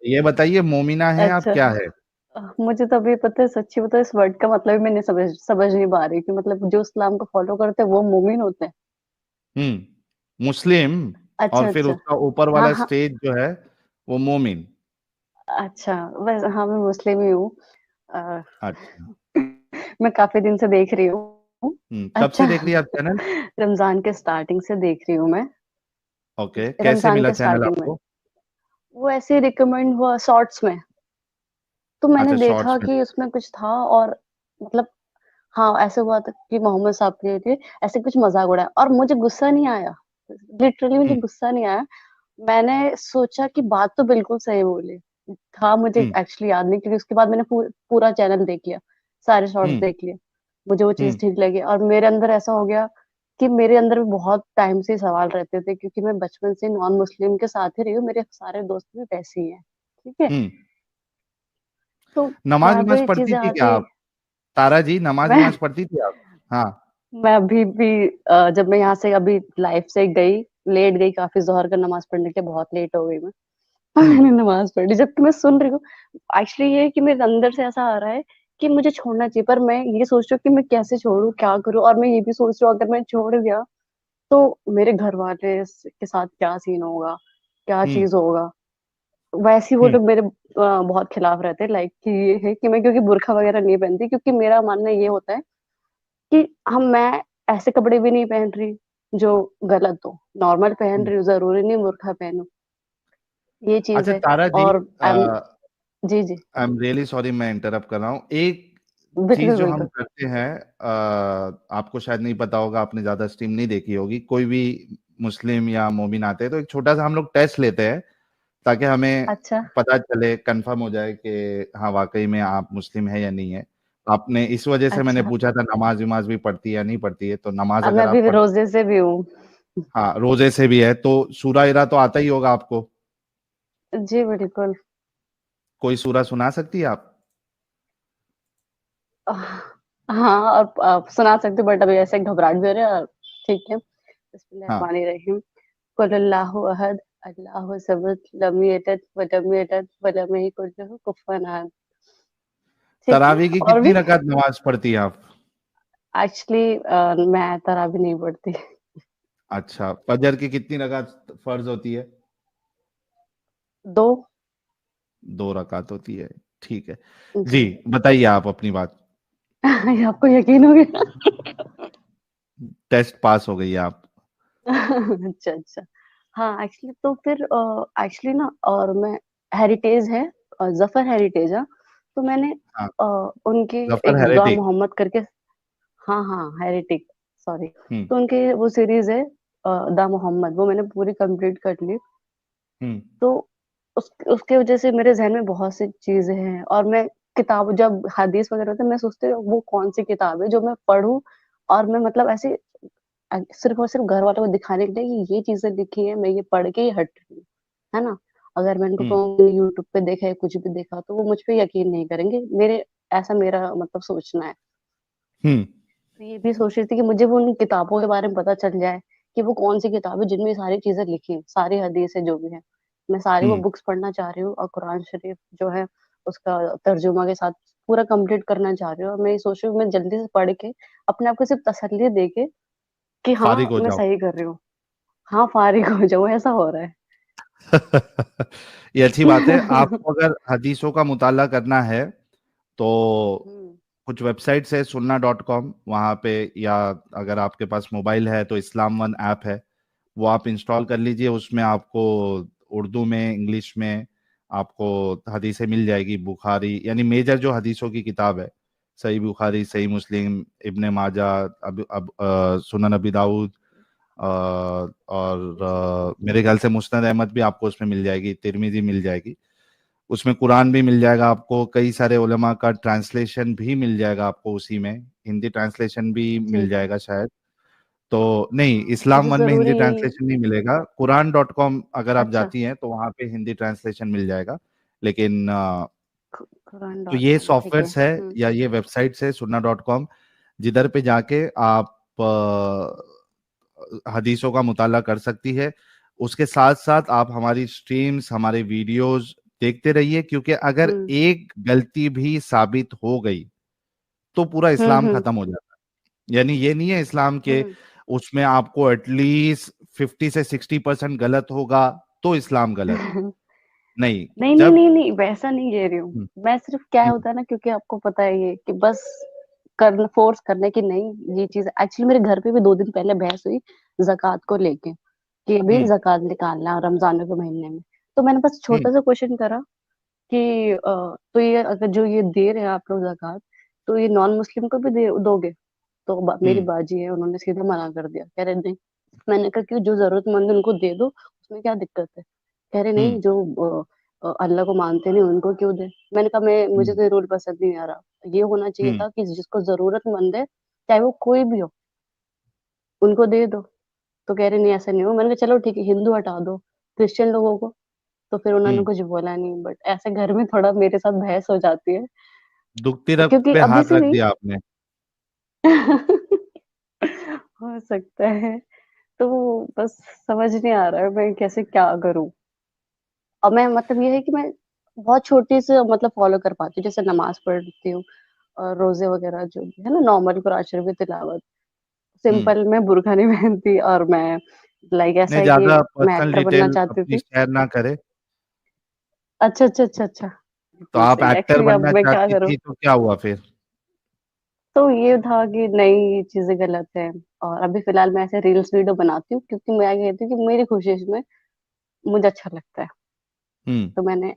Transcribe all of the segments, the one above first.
ये बताइए मोमिना है आप अच्छा। क्या है? मुझे तो अभी पता है, सच्ची बताओ इस वर्ड का मतलब ही मैं नहीं समझ नहीं पा रही कि मतलब जो इस्लाम को फॉलो करते हैं वो मोमिन होते हैं। मुस्लिम, और अच्छा फिर अच्छा। उसका ऊपर हाँ वाला हाँ। स्टेज जो है वो मोमिन। अच्छा। वैसे हाँ, मैं मुस्लिम ही हूँ। अ, अच्छा। मैं काफी दिन से देख रही हूँ। कब से अच्छा। देख रही है आप चैनल? रमजान के स्टार्टिंग से देख रही हूँ मैं। ओके, कैसे रमजान मिला के चैनल स्टार्टिंग में आपको? वो ऐसे रिकमेंड हुआ शॉर्ट्स में। तो मैंने अच्छा, देखा शॉर्ट्स में। कि उसमें कुछ था और मतलब हाँ, ऐसे हुआ था कि मोहम्मद साहब के लिए ऐसे कुछ मजाक उड़ाया और मुझे गुस्सा नहीं आया। लिटरली मुझे हम्म। गुस्सा नहीं आया। मैंने सोचा कि बात तो बिल्कुल सही बोली। था मुझे हम्म। एक्चुअली याद नहीं, क्योंकि उसके बाद मैंने पूरा चैनल देख लिया, सारे शॉर्ट्स हम्म। देख लिए। मुझे वो चीज हम्म। ठीक लगी और मेरे अंदर ऐसा हो गया कि मेरे अंदर भी बहुत टाइम से सवाल रहते थे, क्योंकि मैं बचपन से नॉन मुस्लिम के साथ ही रही हूँ, मेरे सारे दोस्त भी वैसे ही हैं। ठीक है। हम्म। तो नमाज वहां वमाज पे पढ़ती चीजें थी क्या आती। आप? तारा जी, नमाज मैं वमाज पढ़ती थी आप? हाँ। मैं अभी भी जब मैं यहाँ से अभी लाइफ से गई, लेट गई काफी, जोहर का नमाज पढ़ने के बहुत लेट हो गई मैं। हम्म। मैंने नमाज पढ़ी जबकि मैं सुन रही हूँ। एक्चुअली ये है कि मेरे अंदर से ऐसा आ रहा है कि मुझे छोड़ना चाहिए, पर मैं ये सोच रही हूँ कि मैं कैसे छोड़ूं, क्या करूं, और मैं ये भी सोच रही हूँ अगर मैं छोड़ दिया तो मेरे घर वाले के साथ क्या सीन होगा, क्या हम्म। चीज होगा। वैसे ही वो हम्म। लोग मेरे बहुत खिलाफ रहते हैं, लाइक कि ये है कि मैं क्योंकि बुर्खा वगैरह नहीं पहनती, क्योंकि मेरा मानना ये होता है कि मैं ऐसे कपड़े भी नहीं पहन रही जो गलत हो। नॉर्मल पहन हम्म। रही हूँ, जरूरी नहीं बुर्खा पहनूं। ये चीज अच्छा है। तारा जी, और जी जी। आई एम रियली सॉरी मैं इंटरप्ट कर रहा हूँ। एक चीज बिल्कुल जो हम बिल्कुल। करते हैं, आपको शायद नहीं पता होगा, आपने ज्यादा स्ट्रीम नहीं देखी होगी, कोई भी मुस्लिम या मोमिन आते हैं तो एक छोटा सा हम लोग टेस्ट लेते हैं, ताकि हमें अच्छा पता चले, कंफर्म हो जाए कि हाँ वाकई में आप मुस्लिम है या नहीं है। आपने इस वजह से मैंने अच्छा। पूछा था नमाज वमाज भी पढ़ती है या नहीं पढ़ती है, तो नमाज अब मैं अगर अभी आप भी पढ़ती रोजे से भी हूँ। है, हाँ रोजे से भी है, तो सूरा इरा तो आता ही होगा आपको। जी बिल्कुल। कोई सूरा सुना सकती है आप? हाँ, और आप सुना सकते हो, बट अभी ऐसे घबराहट भी हो रही है और ठीक है। हाँ। बिस्मिल्लाहिर्रहमानिर्रहीम। कुल अल्लाहु अहद, अल्लाहु समद, लम यलिद वलम यूलद वलम यकुल लहू कुफुवन अहद। ठीक है। तरावी की और कितनी भी रकात नमाज पढ़ती है आप? एक्चुअली मैं तराबी नहीं पढ़ती। अच्छा, फजर की कितनी रकात फर्ज होती है? दो। 2 रकात होती है। ठीक है। जी। जी, बताइए आप अपनी बात। ये आपको यकीन हो गया? टेस्ट पास हो गई आप। अच्छा अच्छा। हाँ एक्चुअली तो फिर एक्चुअली ना, और मैं हेरिटेज है, जफर हेरिटेज है। तो मैंने हाँ। अ, उनके जफर एक दा हेरेटिक। मोहम्मद करके। हाँ हाँ, हेरिटिक। सॉरी। हम्म। तो उनके वो सीरीज है दा मोहम्मद, वो मैंने पूरी कंप्लीट कर ली। हम्म। तो उसके वजह से मेरे जहन में बहुत सी चीजें हैं, और मैं किताब जब हदीस वगैरह होता है मैं सोचती हूँ वो कौन सी किताब है जो मैं पढूं, और मैं मतलब ऐसे सिर्फ और सिर्फ घर वालों को दिखाने के लिए कि ये चीजें लिखी है, मैं ये पढ़ के ही हट रही हूँ, है ना। अगर मैं इनको हम्म। कहूँगी यूट्यूब पे देखा है, कुछ भी देखा, तो वो मुझ पे यकीन नहीं करेंगे मेरे। ऐसा मेरा मतलब सोचना है। हम्म। तो ये भी सोच रही थी कि मुझे वो उन किताबों के बारे में पता चल जाए कि वो कौन सी किताब है जिनमें ये सारी चीजें लिखी हैं, सारी हदीस है जो भी है। मैं सारी वो हम्म। बुक्स पढ़ना चाह रही हूँ, और कुरान शरीफ जो है उसका तर्जुमा के साथ पूरा कंप्लीट करना चाह रही हूँ। और मैं ये सोच रही हूँ मैं जल्दी से पढ़ के अपने आप को सिर्फ तसल्ली दे के कि फारिग हाँ हो मैं जाओ। सही कर रही हूँ। हाँ, फारिग हो जाऊँ, ऐसा हो रहा है। ये अच्छी बात है। आपको अगर हदीसों का मुताला करना है तो हम्म। कुछ वेबसाइट्स है, sunnah.com, वहाँ पे, या अगर आपके पास मोबाइल है तो इस्लाम वन ऐप है, वो आप इंस्टॉल कर लीजिए। उसमें आपको उर्दू में, इंग्लिश में आपको हदीसें मिल जाएगी। बुखारी यानी मेजर जो हदीसों की किताब है, सही बुखारी, सही मुस्लिम, इब्ने माजा, सुनन अबी दाऊद, और जी। मेरे ख्याल से मुस्नद अहमद भी आपको उसमें मिल जाएगी, तिरमिजी मिल जाएगी। उसमें कुरान भी मिल जाएगा आपको, कई सारे उलमा का ट्रांसलेशन भी मिल जाएगा आपको उसी में, हिंदी ट्रांसलेशन भी जी मिल जी। जाएगा शायद। तो नहीं, हाँ, इस्लाम मुझे वन में जरूरी। हिंदी ट्रांसलेशन नहीं मिलेगा। कुरान.com अगर आप अच्छा। जाती हैं तो वहाँ पे हिंदी ट्रांसलेशन मिल जाएगा। लेकिन कुरान तो डॉट ये कॉम ठीक है। सॉफ्टवेयर्स है या ये वेबसाइट्स है sunnah.com, जिधर पे जाके आप हदीसों का मुताला कर सकती है। उसके साथ साथ आप हमारी स्ट्रीम्स, हमारे वीडियोस देखते रहिए, क्योंकि अगर हुँ। एक गलती भी साबित हो गई तो पूरा हुँ, इस्लाम हुँ। खत्म हो जाता है। यानी ये नहीं है इस्लाम के हुँ। उसमें आपको एटलीस्ट 50 से 60% गलत होगा तो इस्लाम गलत, नहीं। नहीं, नहीं, जब नहीं, नहीं, वैसा नहीं कह रही हूँ। हम्म, मैं सिर्फ़ क्या हम्म, होता है ना, क्योंकि आपको पता है ये कि बस करना फ़ोर्स करने की नहीं, ये चीज़ एक्चुअली मेरे घर पे भी 2 दिन पहले बहस हुई ज़कात को लेके, कि अभी हम्म, ज़कात निकालना है रमज़ान के महीने में। तो मैंने बस हम्म, छोटा-सा क्वेश्चन करा कि तो ये अगर जो ये दे रहे हैं आप लोग ज़कात, तो ये नॉन मुस्लिम को भी दे दोगे? तो मेरी हम्म, बाजी है, उन्होंने सीधा मना कर दिया। कह रहे नहीं। मैंने कहा कि जो ज़रूरतमंद है उनको दे दो, उसमें क्या दिक्कत है? कह रहे हम्म, नहीं, जो अल्लाह को मानते नहीं उनको क्यों दें? मैंने कहा मुझे हम्म, तो ये रूल पसंद नहीं आ रहा। ये होना चाहिए हम्म, था कि जिसको ज़रूरतमंद है, चाहे वो कोई भी हो, उनको दे दो। तो कह रहे नहीं, ऐसा नहीं हो। मैंने कहा चलो ठीक है, हिंदू हटा दो, क्रिश्चियन लोगों को, तो फिर उन्होंने हम्म। कुछ बोला नहीं, बट ऐसे घर में थोड़ा मेरे साथ बहस हो जाती है, दुखती रग क्योंकि पे अभी हाथ से रख नहीं। दिया आपने। हो सकता है। तो बस समझ नहीं आ रहा है मैं कैसे क्या करूँ? और मैं मतलब ये है कि मैं बहुत छोटी से मतलब फ़ॉलो कर पाती हूँ, जैसे नमाज़ पढ़ती हूँ और रोज़े वग़ैरह जो भी है ना, नॉर्मल कुरान शरीफ की तिलावत, हम्म। सिंपल। मैं बुर्का नहीं पहनती, और मैं लाइक ऐसा नहीं, है कि ज्यादा मैं पर्सनल एक्टर बनना डिटेल चाहती अपनी थी। शेयर ना करे। अच्छा, अच्छा, अच्छा, अच्छा। तो बिल्कुल आप सही। एक्टर एक्चुअली अब बनना मैं क्या चाहती करूँ? थी तो क्या हुआ फिर? तो ये था कि नहीं, ये चीज़ें गलत है, और अभी फ़िलहाल मैं ऐसे रील्स वीडियो बनाती हूँ, क्योंकि मैं ये कहती हूँ कि मेरी खुशी इसमें, मुझे अच्छा लगता है। हम्म। तो मैं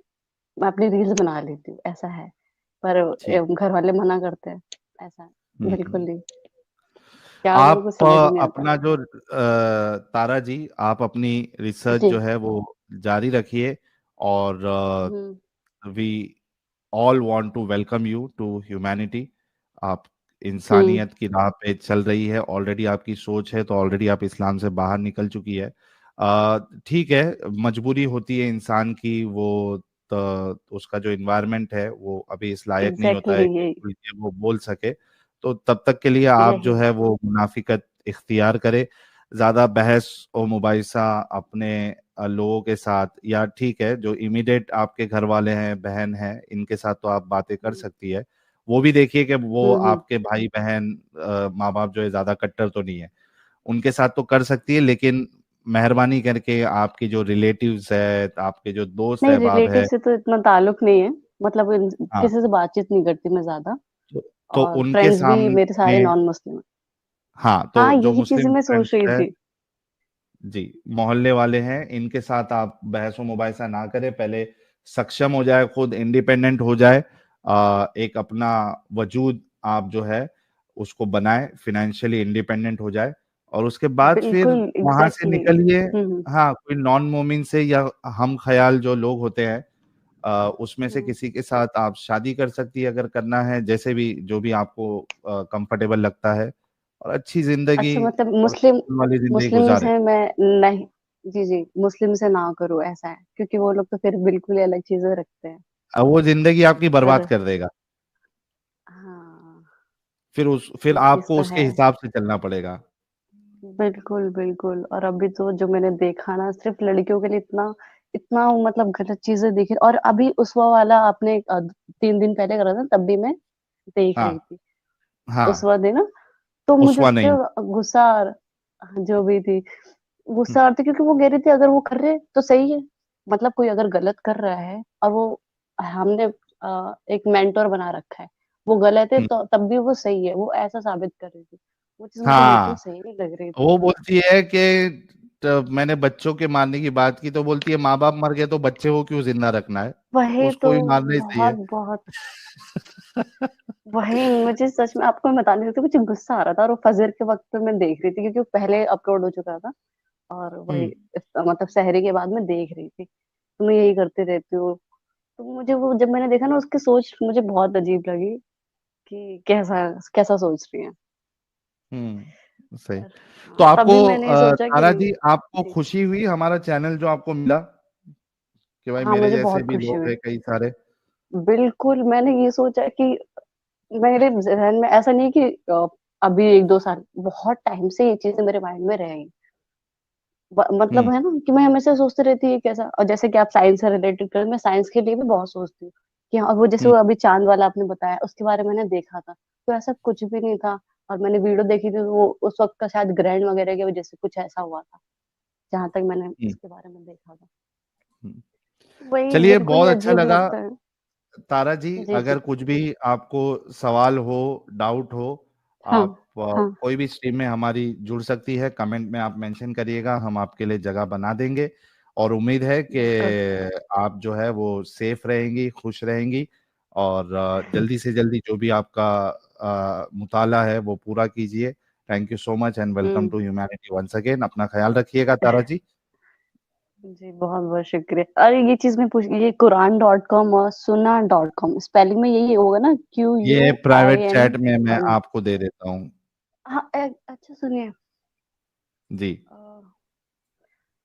अपनी रील्स बना लेती हूँ, ऐसा है। पर ठीक। घर वाले मना करते हैं, ऐसा है। बिल्कुल हम्म। नहीं। क्या करूँ कुछ आप समझ ही नहीं आता। अपना जो तारा जी, आप अपनी रिसर्च जी। जो है वो जारी रखिए, और हुँ, we all want to welcome you to humanity. आप हुँ, इंसानियत की राह पे चल रही है, ऑलरेडी आपकी सोच है तो ऑलरेडी आप इस्लाम से बाहर निकल चुकी है। ठीक है, मजबूरी होती है इंसान की, वो तो उसका जो इन्वायरमेंट है वो अभी इस लायक नहीं होता एग्ज़ैक्टली है कि यही, खुल के वो बोल सके। तो तब तक के लिए आप जो यही। है वो मुनाफिकत इख्तियार करे, ज्यादा बहस और मुबाहिसा अपने लोगों के साथ, या ठीक है जो इमीडिएट आपके घर वाले हैं, बहन हैं, इनके साथ तो आप बातें कर हुँ, सकती है। वो भी देखिए कि वो हुँ, हुँ। आपके भाई बहन माँ बाप जो है ज्यादा कट्टर तो नहीं है, उनके साथ तो कर सकती है, लेकिन मेहरबानी करके आपकी जो रिलेटिव्स है, आपके जो दोस्त नहीं, अहबाब रिलेटिव है। से तो इतना ताल्लुक नहीं है, मतलब हाँ। किसी से बातचीत नहीं करती मैं ज़्यादा, तो, तो और उनके फ्रेंड्स भी मेरे सारे सामने, नॉन मुस्लिम हैं। हाँ, हाँ, तो जो यही चीज़ें मुस्लिम मैं सोच फ्रेंड्स रही है, थी। जी, मोहल्ले वाले हैं, इनके साथ आप बहस मुबाहिसा ना करें, पहले सक्षम हो जाए, खुद इंडिपेंडेंट हो जाए, एक अपना वजूद आप जो है उसको बनाए, फाइनेंशियली इंडिपेंडेंट हो जाए, और उसके बाद फिर बिल्कुल, वहां से एग्ज़ैक्टली। निकलिए। हुँ, हुँ, हाँ, कोई नॉन मोमिन से या हम ख्याल जो लोग होते हैं, उसमें से हुँ। किसी के साथ आप शादी कर सकती है अगर करना है, जैसे भी जो भी आपको कंफर्टेबल लगता है, और अच्छी जिंदगी अच्छा, मतलब और मुस्लिम सुकून वाली जिंदगी मुस्लिम गुजारे। से मैं नहीं, जी, जी, मुस्लिम से ना करूँ ऐसा है, क्योंकि वो लोग तो फिर बिल्कुल ही अलग चीज़ें रखते हैं। अब वो जिंदगी आपकी बर्बाद पर कर देगा, हाँ, फिर ये चीज़ आपको तो उसके है। हिसाब से चलना पड़ेगा। बिल्कुल, बिल्कुल। और अभी तो जो मैंने देखा ना, सिर्फ़ लड़कियों के लिए इतना इतना मतलब गलत चीज़ें दिखी, और अभी उसवा वाला आपने 3 दिन पहले करा था, तब भी मैं देख हाँ, रही थी। हाँ। उसवा दिन ना, तो मुझे उस्वा उस पे नहीं। गुस्सा आ रहा, जो भी थी, हम्म, गुस्सा आ रहा था, क्योंकि वो कह रही थी अगर वो कर रहे हैं तो सही है। मतलब कोई अगर गलत कर रहा है और वो हमने एक मेंटर बना रखा है, वो गलत है हम्म। तो तब भी वो सही है, वो ऐसा साबित कर रही थी। वो चीज़ मुझे बिल्कुल हाँ, सही नहीं लग रही थी। वो बोलती है कि मैंने बच्चों के मारने की बात की, तो बोलती है माँ बाप मर गए तो बच्चे को क्यों जिंदा रखना है, वही तो, उसको भी मारना ही सही है। बहुत-बहुत वही मुझे सच में आपको मैं बता नहीं सकती, मुझे गुस्सा आ रहा था, और वो फजर के वक़्त पे मैं देख रही थी, क्योंकि वो पहले अपलोड हो चुका था, और वही हम्म। मतलब सहरी के बाद मैं देख रही थी। तो मैं यही करती रहती हूँ। तो मुझे वो जब मैंने देखा ना, उसकी सोच मुझे बहुत अजीब लगी कि कैसा कैसा सोच रही हैं। सही। पर तो हाँ, आपको तभी मैंने सोचा कि तारा नहीं। जी, आपको जी। खुशी हुई हमारा चैनल जो आपको मिला, कि भाई हाँ, मेरे मुझे जैसे बहुत भी खुशी लोग हुई। हैं कई सारे। बिल्कुल, मैंने ये सोचा कि मेरे ज़हन में ऐसा नहीं है कि अभी 1-2 साल, बहुत टाइम से ये चीज़ें मेरे माइंड में रही। मतलब है ना कि मैं हमेशा सोचती रहती है कैसा, और जैसे कि आप साइंस से रिलेटेड कर, मैं साइंस के लिए भी बहुत सोचती हूँ कि हाँ, वो जैसे हम्म, वो अभी चांद वाला आपने बताया, उसके बारे में मैंने देखा था, तो ऐसा कुछ भी नहीं था। और मैंने वीडियो देखी थी, तो वो उस वक्त का शायद ग्रहण वगैरह की वजह से कुछ ऐसा हुआ था, जहां तक मैंने हम्म, उसके बारे में देखा था। हम्म। वही चलिए, बिल्कुल ही बहुत अच्छा अजीब लगा लगता है। तारा जी। जी जी। अगर कुछ भी आपको सवाल हो, डाउट हो, हाँ आप हाँ। कोई भी स्ट्रीम में हमारी जुड़ सकती है, कमेंट में आप मेंशन करिएगा, हम आपके लिए जगह बना देंगे। और उम्मीद है कि बिल्कुल। आप जो है वो सेफ रहेंगी, खुश रहेंगी, और जल्दी से जल्दी जो भी आपका मुताला है वो पूरा कीजिए। Thank you so much and welcome hmm. To humanity once again. अपना ख्याल रखिएगा तारा जी। जी बहुत बहुत शुक्रिया। अरे ये चीज मैं पूछ, ये कुरान.com और सुन्ना.com स्पेलिंग में यही होगा ना, ये प्राइवेट चैट में मैं QUIN? आपको दे देता हूँ। हाँ अच्छा सुनिए, जी। अ,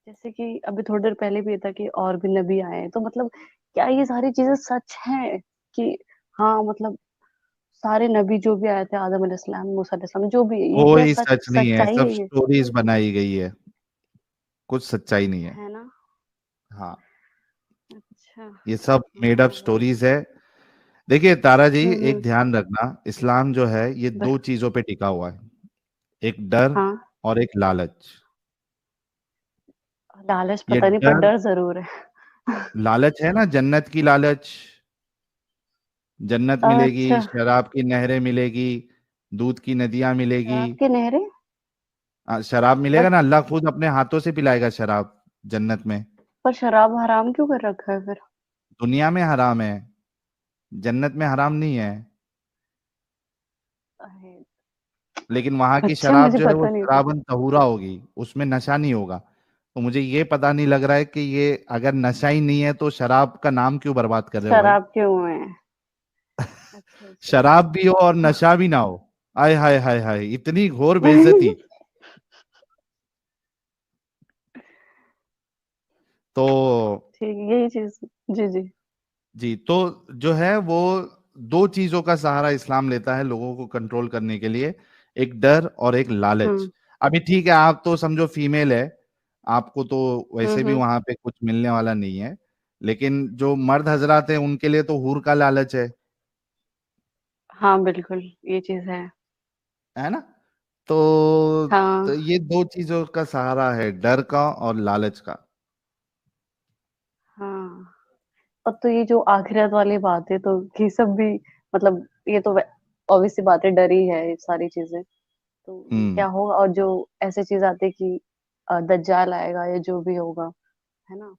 जैसे कि अभी थोड़ी देर पहले भी ये था कि और भी नबी आए हैं, तो मतलब क्या ये सारी चीजें सच हैं कि हाँ मतलब सारे नबी जो भी आए थे, आदम अलैहिस्सलाम, मूसा अलैहिस्सलाम, जो भी है, ये क्या कोई सच सच नहीं है, सच्चाई सब है ये? स्टोरीज बनाई गई है, कुछ सच्चाई नहीं है। है ना? हाँ, अच्छा। ये सब मेड अप हाँ वही। स्टोरीज है। देखिए तारा जी, एक हम्म। ध्यान रखना, इस्लाम जो है ये ब- दो चीजों पे टिका हुआ है, एक डर हाँ, और एक लालच। लालच ये पता नहीं पर डर, डर जरूर है। लालच है ना, जन्नत की लालच। जन्नत मिलेगी, अच्छा। शराब की नहरें मिलेगी, दूध की नदियां मिलेगी। शराब की नहरें? शराब मिलेगा ना, बट अल्लाह खुद अपने हाथों से पिलाएगा शराब जन्नत में। पर शराब हराम क्यों कर रखा है फिर? दुनिया में हराम है, जन्नत में हराम नहीं है। अरे, लेकिन वहां की अच्छा शराब मुझे जो है वो पता नहीं था। शराबन तहूरा होगी, उसमें नशा नहीं होगा। तो मुझे ये पता नहीं लग रहा है कि ये अगर नशा ही नहीं है तो शराब का नाम क्यों बर्बाद कर रहे हो भाई। शराब क्यों है? अच्छा अच्छा। शराब भी हो और नशा भी ना हो, आय हाय हाय हाय, इतनी घोर बेइज्जती। तो ठीक, यही चीज। जी जी। जी, तो जो है वो दो चीजों का सहारा इस्लाम लेता है लोगों को कंट्रोल करने के लिए, एक डर और एक लालच। हम्म अभी ठीक है, आप तो समझो फीमेल है, आपको तो वैसे भी हम्म। वहां पे कुछ मिलने वाला नहीं है, लेकिन जो मर्द हजरात हैं उनके लिए तो हूर का लालच हाँ बिल्कुल, ये चीज है ना। तो हाँ ये दो चीजों का सहारा है, डर का और लालच का। हाँ। अब तो ये जो आखिरत वाली बात है, तो ये सब भी मतलब, ये तो ऑब्वियस सी बात है, डर ही है ये सारी चीजें। तो हम्म। क्या होगा, और जो ऐसे चीज आती है कि दज्जाल आएगा या जो भी होगा, है ना,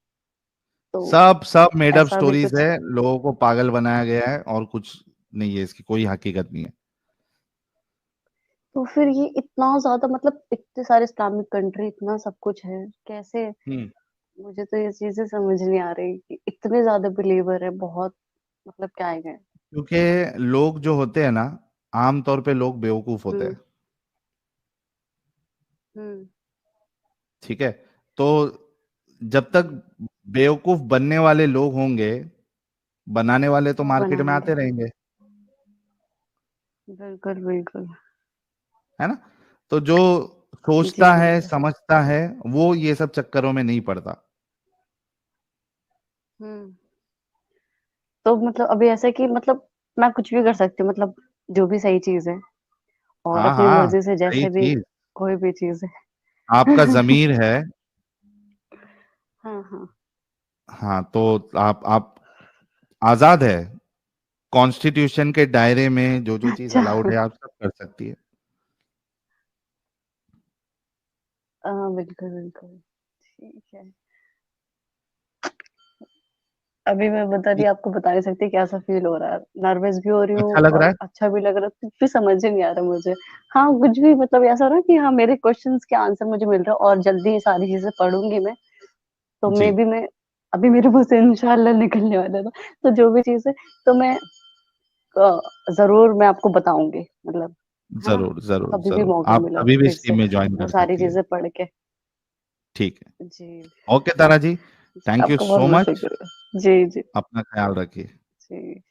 तो सब सब मेड अप ऐसा भी स्टोरीज कुछ। है, लोगों को पागल बनाया गया है, और कुछ नहीं है, इसकी कोई हकीकत नहीं है। तो फिर ये इतना ज्यादा, मतलब इतने सारे इस्लामिक कंट्री, इतना सब कुछ है, कैसे? हम्म। मुझे तो ये चीजें समझ नहीं आ रही कि इतने ज्यादा बिलीवर है, बहुत, मतलब क्या है। क्योंकि लोग जो होते हैं ना, आमतौर पे लोग बेवकूफ होते हम्म हैं। हम्म। ठीक है, तो जब तक बेवकूफ बनने वाले लोग होंगे, बनाने वाले तो सब मार्केट में बनाएंगे। आते रहेंगे, बिल्कुल बिल्कुल। है ना। तो जो जी सोचता है, बिल्कुल। समझता है, वो ये सब चक्करों में नहीं पड़ता। हम्म। तो मतलब अभी ऐसा है कि मतलब मैं कुछ भी कर सकती हूँ, मतलब जो भी सही चीज है, और हाँ अपनी हाँ, मर्जी से सही जैसे भी चीज। कोई भी चीज है। आपका जमीर है। हाँ हाँ। हाँ, तो आप आजाद है, कॉन्स्टिट्यूशन के दायरे में जो जो चीज अच्छा। अलाउड है आप सब कर सकती है। बिल्कुल बिल्कुल। ठीक है। अभी मैं बता रही, आपको बता नहीं सकती कैसा फील हो रहा है, नर्वस भी हो रही अच्छा हूँ लग रहा और है। अच्छा भी लग रहा है, कुछ भी समझ ही नहीं आ रहा मुझे। हाँ कुछ भी, मतलब ऐसा हो रहा है कि हाँ मेरे क्वेश्चंस के आंसर मुझे मिल रहा है, और जल्दी ये सारी चीजें पढ़ूंगी मैं, तो जी, मे भी मैं, अभी मेरे मुंह से इंशाल्लाह निकलने वाला था, तो जो भी चीज है, तो मैं जरूर मैं आपको बताऊंगी, मतलब, है ना, जरूर जरूर कभी भी जरूर, मौका आप मिला कभी तो भी फिर इस से टीम में ज्वाइन वो कर सारी सकती है। चीजें पढ़ के। ठीक है। जी। Okay Tara ji, thank you आपका बहुत सो बहुत मच। शुक्रिया। जी जी। अपना ख्याल रखिए। जी।